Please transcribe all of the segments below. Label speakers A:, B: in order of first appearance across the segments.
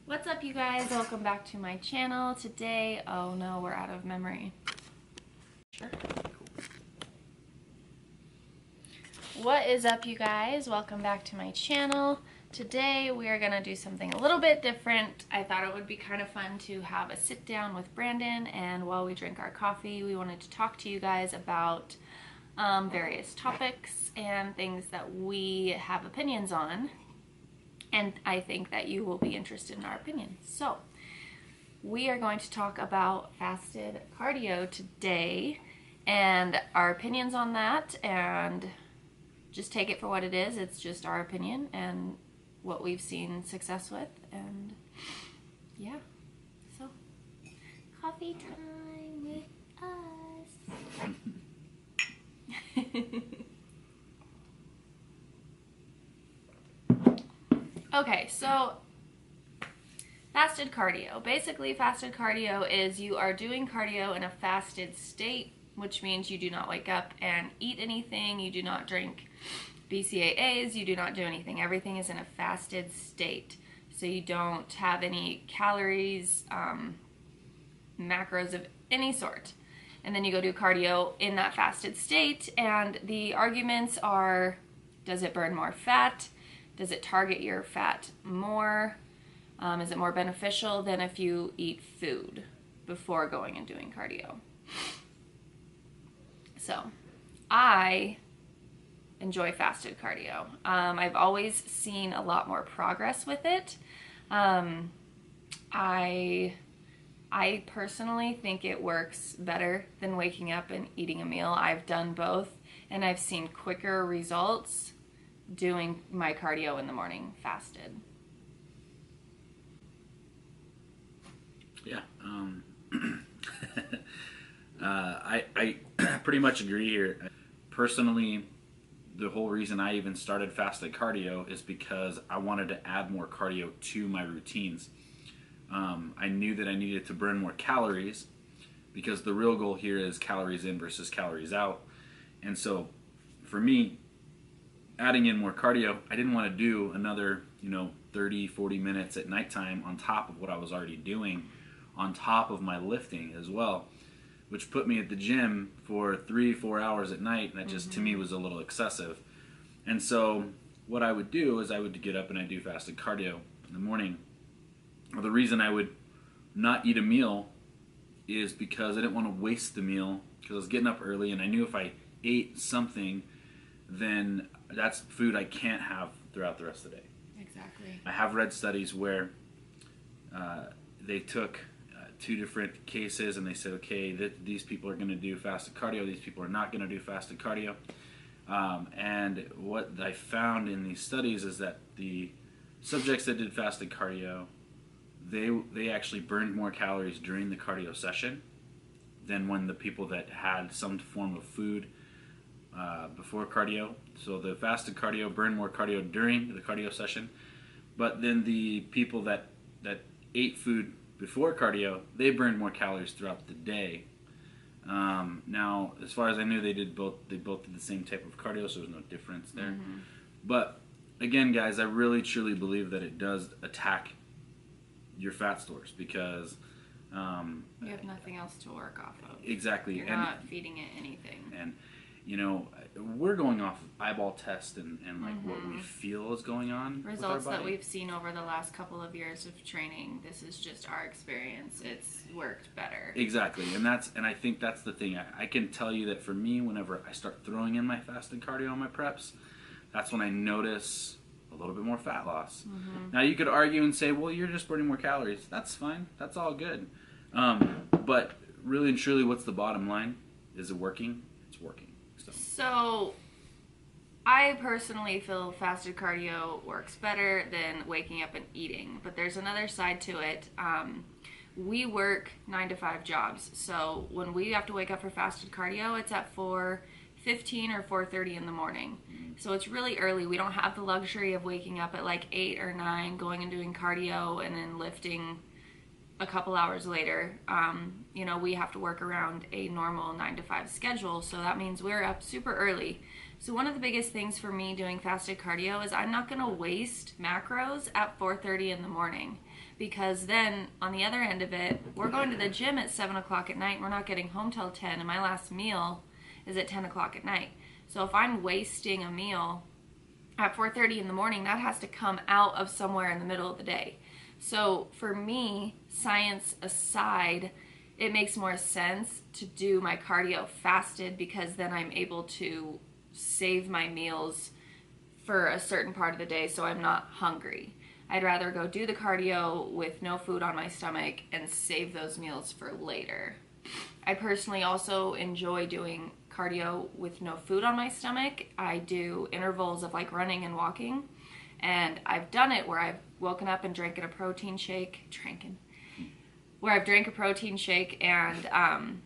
A: What's up, you guys? Welcome back to my channel. Today, oh no, we're out of memory. Sure. What is up, you guys? Welcome back to my channel. Today we are gonna do something a little bit different. I thought it would be kind of fun to have a sit down with Brandon, and while we drink our coffee, we wanted to talk to you guys about various topics and things that we have opinions on. And I think that you will be interested in our opinion. So, we are going to talk about fasted cardio today and our opinions on that, and just take it for what it is. It's just our opinion and what we've seen success with, and yeah. So, coffee time with us. Okay, so fasted cardio. Basically, fasted cardio is you are doing cardio in a fasted state, which means you do not wake up and eat anything, you do not drink BCAAs, you do not do anything. Everything is in a fasted state. So you don't have any calories, macros of any sort. And then you go do cardio in that fasted state, and the arguments are, does it burn more fat? Does it target your fat more? Is it more beneficial than if you eat food before going and doing cardio? So, I enjoy fasted cardio. I've always seen a lot more progress with it. I personally think it works better than waking up and eating a meal. I've done both, and I've seen quicker results doing my cardio in the morning fasted.
B: Yeah, I pretty much agree here. Personally, the whole reason I even started fasted cardio is because I wanted to add more cardio to my routines. I knew that I needed to burn more calories because the real goal here is calories in versus calories out. And so for me, adding in more cardio, I didn't want to do another 30 40 minutes at nighttime on top of what I was already doing, on top of my lifting as well, which put me at the gym for 3-4 hours at night, and that just to me was a little excessive. And so what I would do is I would get up and I do fasted cardio in the morning. Well, the reason I would not eat a meal is because I didn't want to waste the meal, because I was getting up early and I knew if I ate something, then that's food I can't have throughout the rest of the day.
A: Exactly.
B: I have read studies where they took two different cases and they said, okay, these people are going to do fasted cardio, these people are not going to do fasted cardio. And what I found in these studies is that the subjects that did fasted cardio, they actually burned more calories during the cardio session than when the people that had some form of food before cardio. So the fasted cardio burned more cardio during the cardio session, but then the people that ate food before cardio, they burned more calories throughout the day. Now, as far as I knew, they both did the same type of cardio, so there's no difference there. But again, guys, I really truly believe that it does attack your fat stores because
A: You have nothing else to work off of.
B: Exactly.
A: You're not feeding it anything.
B: And we're going off of eyeball tests and like what we feel is going on.
A: Results that we've seen over the last couple of years of training. This is just our experience. It's worked better.
B: Exactly, and I think that's the thing. I can tell you that for me, whenever I start throwing in my fasted cardio on my preps, that's when I notice a little bit more fat loss. Now you could argue and say, well, you're just burning more calories. That's fine. That's all good. But really and truly, what's the bottom line? Is it working? It's working.
A: So I personally feel fasted cardio works better than waking up and eating, but there's another side to it. We work 9-to-5 jobs, so when we have to wake up for fasted cardio, it's at 4:15 or 4:30 in the morning. So it's really early. We don't have the luxury of waking up at like 8 or 9, going and doing cardio and then lifting a couple hours later. We have to work around a normal 9-to-5 schedule, so that means we're up super early. So one of the biggest things for me doing fasted cardio is I'm not going to waste macros at 4:30 in the morning, because then on the other end of it, we're going to the gym at 7 o'clock at night. We're not getting home till 10, and my last meal is at 10 o'clock at night. So if I'm wasting a meal at 4:30 in the morning, that has to come out of somewhere in the middle of the day. So for me, science aside, it makes more sense to do my cardio fasted, because then I'm able to save my meals for a certain part of the day so I'm not hungry. I'd rather go do the cardio with no food on my stomach and save those meals for later. I personally also enjoy doing cardio with no food on my stomach. I do intervals of like running and walking, and I've done it where I've woken up and drank a protein shake, where I've drank a protein shake and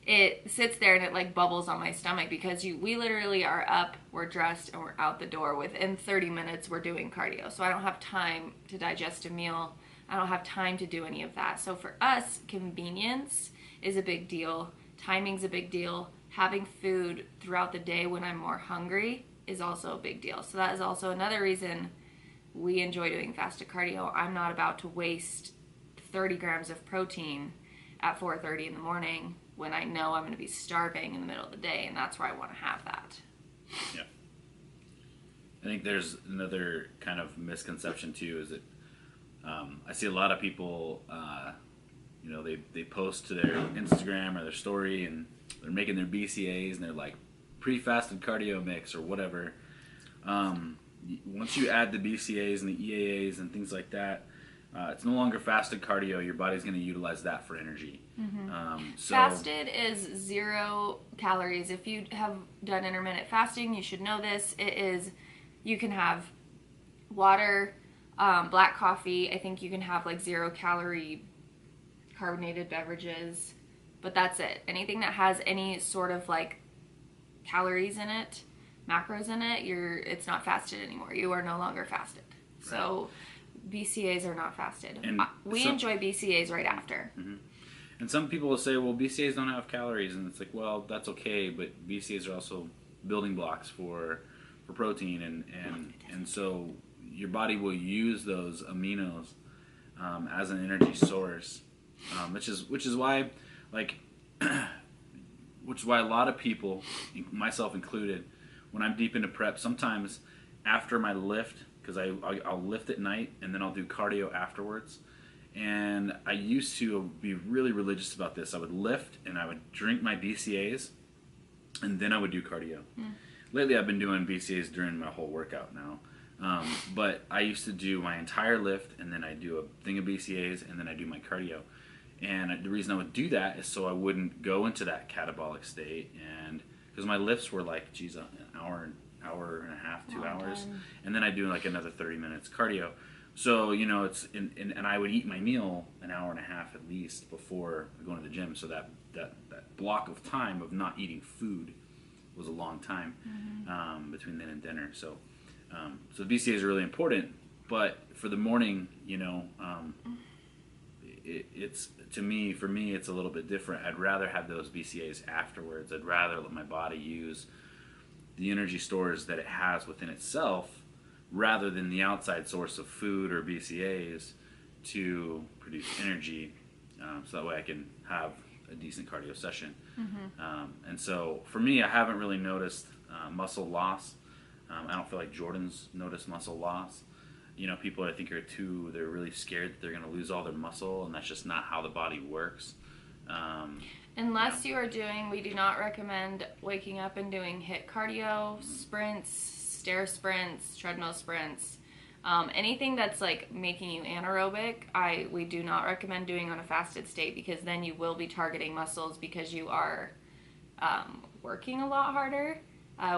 A: it sits there and it like bubbles on my stomach, because we literally are up, we're dressed, and we're out the door. Within 30 minutes we're doing cardio. So I don't have time to digest a meal. I don't have time to do any of that. So for us, convenience is a big deal. Timing's a big deal. Having food throughout the day when I'm more hungry is also a big deal. So that is also another reason we enjoy doing fasted cardio. I'm not about to waste 30 grams of protein at 4:30 in the morning when I know I'm going to be starving in the middle of the day, and that's where I want to have that.
B: Yeah. I think there's another kind of misconception too, is that I see a lot of people, they post to their Instagram or their story, and they're making their BCAAs, and they're like pre-fasted cardio mix or whatever. Once you add the BCAAs and the EAAs and things like that, it's no longer fasted cardio. Your body's going to utilize that for energy.
A: Fasted is 0 calories. If you have done intermittent fasting, you should know this. You can have water, black coffee. I think you can have like 0 calorie carbonated beverages, but that's it. Anything that has any sort of like calories in it, macros in it, it's not fasted anymore. You are no longer fasted. Right. So BCAAs are not fasted. And we enjoy BCAAs right after. Mm-hmm.
B: And some people will say, well, BCAAs don't have calories, and it's like, well, that's okay, but BCAAs are also building blocks for protein, and so your body will use those aminos as an energy source, which is why a lot of people, myself included, when I'm deep into prep, sometimes after my lift, because I'll lift at night and then I'll do cardio afterwards. And I used to be really religious about this. I would lift and I would drink my BCAAs, and then I would do cardio. Lately I've been doing BCAAs during my whole workout now. But I used to do my entire lift, and then I do a thing of BCAAs, and then I do my cardio. And the reason I would do that is so I wouldn't go into that catabolic state, and because my lifts were like, an hour and a half, 2 hours, and then I do like another 30 minutes cardio. So it's and I would eat my meal an hour and a half at least before going to the gym. So that block of time of not eating food was a long time between then and dinner. So the BCAAs are really important, but for the morning, for me, it's a little bit different. I'd rather have those BCAAs afterwards. I'd rather let my body use the energy stores that it has within itself, rather than the outside source of food or BCAAs to produce energy, so that way I can have a decent cardio session. And so for me, I haven't really noticed muscle loss. I don't feel like Jordan's noticed muscle loss. People I think they're really scared that they're going to lose all their muscle, and that's just not how the body works.
A: Unless you are we do not recommend waking up and doing HIIT cardio, sprints, stair sprints, treadmill sprints, anything that's like making you anaerobic. We do not recommend doing on a fasted state, because then you will be targeting muscles because you are working a lot harder.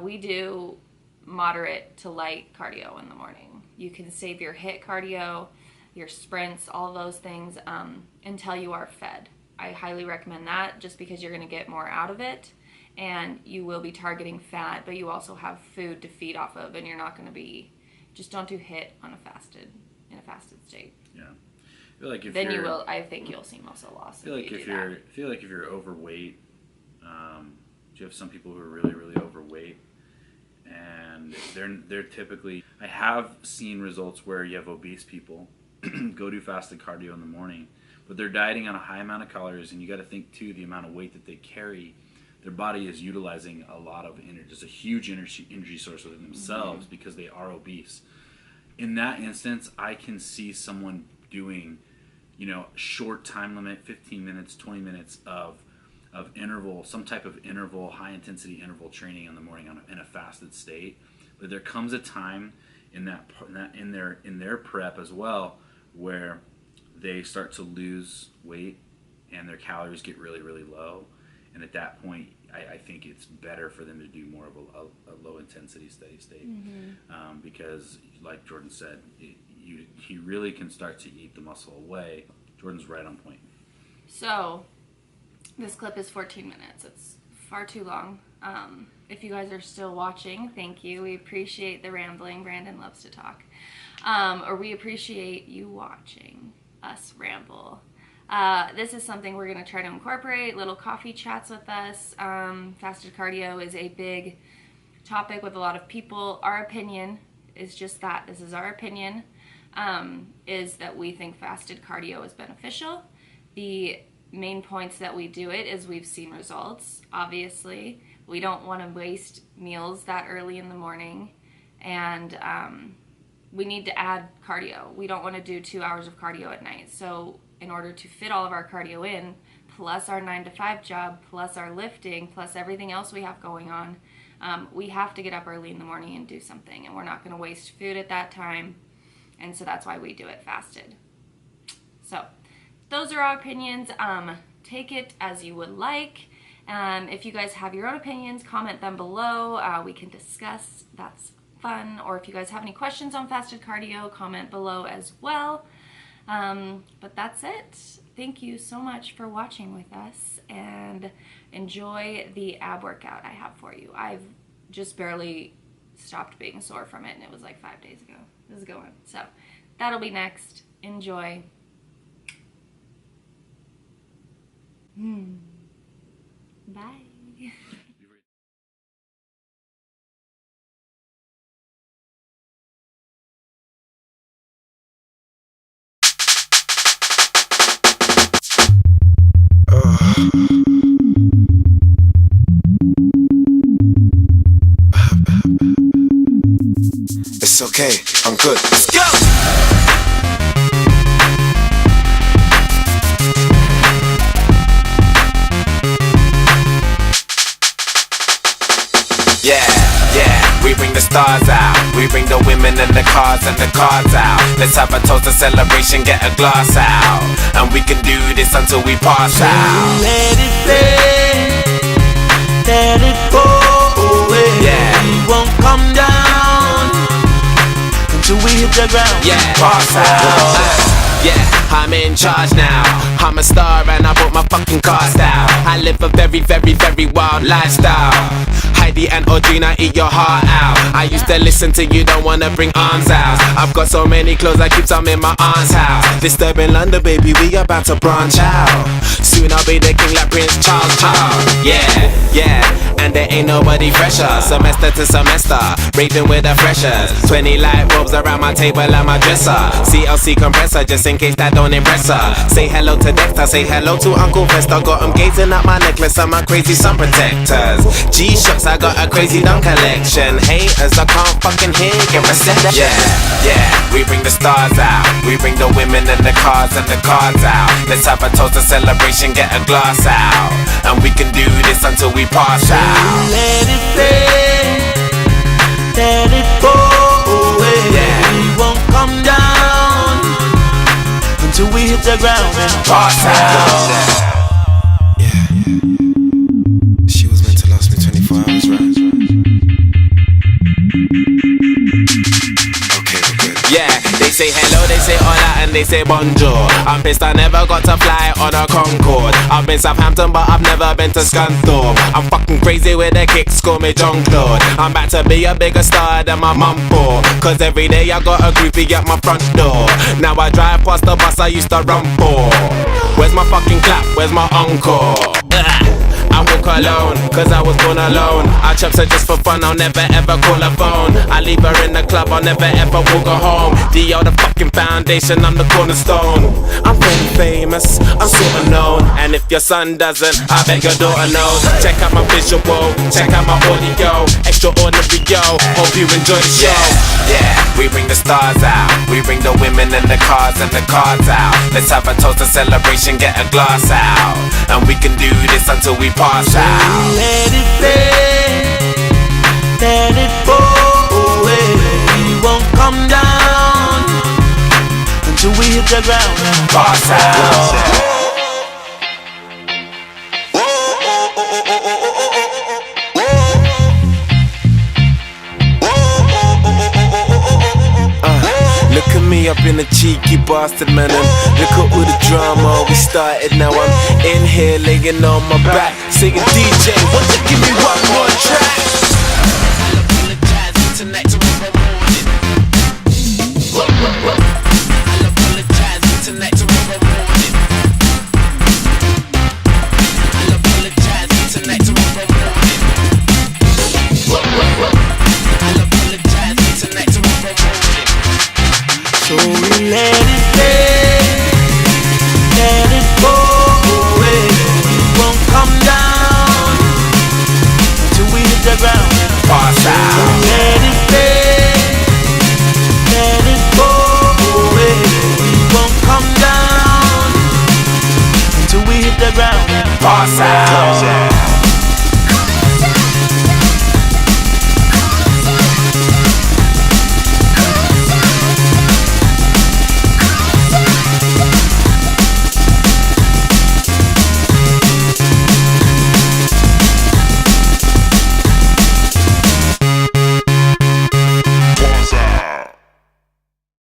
A: We do moderate to light cardio in the morning. You can save your HIIT cardio, your sprints, all those things until you are fed. I highly recommend that, just because you're going to get more out of it, and you will be targeting fat, but you also have food to feed off of, and you're not going to be, just don't do HIIT in a fasted state.
B: Yeah. I feel like
A: I think you'll see muscle loss.
B: I feel like if you're overweight, you have some people who are really, really overweight, and they're typically, I have seen results where you have obese people go do fasted cardio in the morning, but they're dieting on a high amount of calories, and you got to think too the amount of weight that they carry. Their body is utilizing a lot of energy, just a huge energy source within themselves because they are obese. In that instance, I can see someone doing, short time limit, 15 minutes, 20 minutes of interval, some type of interval, high intensity interval training in the morning in a fasted state. But there comes a time in their prep as well where they start to lose weight and their calories get really, really low. And at that point, I think it's better for them to do more of a low intensity steady state, because, like Jordan said, he really can start to eat the muscle away. Jordan's right on point.
A: So, this clip is 14 minutes. It's far too long. If you guys are still watching, thank you. We appreciate the rambling. Brandon loves to talk. Or we appreciate you watching us ramble. This is something we're going to try to incorporate, little coffee chats with us. Fasted cardio is a big topic with a lot of people. Our opinion is just that. This is our opinion, is that we think fasted cardio is beneficial. The main points that we do it is we've seen results, obviously. We don't want to waste meals that early in the morning, and we need to add cardio. We don't want to do 2 hours of cardio at night. So in order to fit all of our cardio in, plus our 9-to-5 job, plus our lifting, plus everything else we have going on, we have to get up early in the morning and do something, and we're not going to waste food at that time, and so that's why we do it fasted. So those are our opinions. Take it as you would like. If you guys have your own opinions, comment them below. We can discuss. That's fun. Or if you guys have any questions on fasted cardio, comment below as well. But that's it. Thank you so much for watching with us, and enjoy the ab workout I have for you. I've just barely stopped being sore from it, and it was like 5 days ago. This is going. So that'll be next. Enjoy. Bye.
C: It's okay, I'm good. Let's go! Yeah, we bring the stars out. We bring the women and the cars and the cards out. Let's have a toast, a celebration, get a glass out. And we can do this until we pass out.
D: Let it play, let it go away.
C: Yeah.
D: We won't come down until we hit the ground.
C: Yeah, pass out. Yeah, I'm in charge now. I'm a star and I brought my fucking cars out. I live a very, very, very wild lifestyle. Heidi and Audrina, eat your heart out. I used to listen to you, don't wanna bring arms out. I've got so many clothes, I keep some in my aunt's house. Disturbing London, baby, we about to branch out. Soon I'll be the king like Prince Charles. Yeah, and there ain't nobody fresher. Semester to semester, raving with the freshers. 20 light bulbs around my table and my dresser. CLC compressor, just in case that don't impress her. Say hello to Dexter, say hello to Uncle Fester. Got him gazing at my necklace and my crazy sun protectors. G-Shocks, I got a crazy dumb collection. Haters, I can't fucking hear you reception. Yeah, we bring the stars out. We bring the women and the cars and the cards out. Let's have a toast, a celebration, get a glass out. And we can do this until we pass out.
D: Let it play, let it go away.
C: Yeah.
D: We won't come down until we hit the ground and
C: Pass out.
E: Yeah. She was meant to last me 24 hours, right? Okay, we're good.
C: Yeah, they say hello, they say hola, and they say bonjour. I'm pissed I never got to fly on a Concorde. I've been Southampton, but I've never been to Scunthorpe. I'm fucking crazy with the kicks, call me John Claude. I'm about to be a bigger star than my mum for. Cause every day I got a groupie at my front door. Now I drive past the bus I used to run for. Where's my fucking clap, where's my encore? I walk alone, cause I was born alone. Our chops are just for fun, I'll never ever call a phone. I leave her in the club, I'll never ever walk her home. D.O. the fucking foundation, I'm the cornerstone. I'm very famous, I'm sorta known. And if your son doesn't, I bet your daughter knows. Check out my visual, check out my audio. Extraordinary, yo, hope you enjoy the show. Yeah, we bring the stars out. We bring the women and the cars and the cards out. Let's have a toast, a celebration, get a glass out. And we can do this until we pass out.
D: Let it fade, let it go away. We won't come down until we hit the ground.
C: Pass out. Look at me up in a cheeky bastard, man, and look at all the drama we started. Now I'm in here laying on my back, singing DJ, won't you give me one more track? I'll apologize tonight tomorrow morning. I'll apologize tonight tomorrow morning. I'll apologize tonight tomorrow morning. I'll apologize tonight tomorrow morning.
D: So we let it fade, let it go away. We won't come down until we hit the ground.
C: Pass out.
D: So let it fade, let it go away. We won't come down until we hit the ground.
C: Pass out.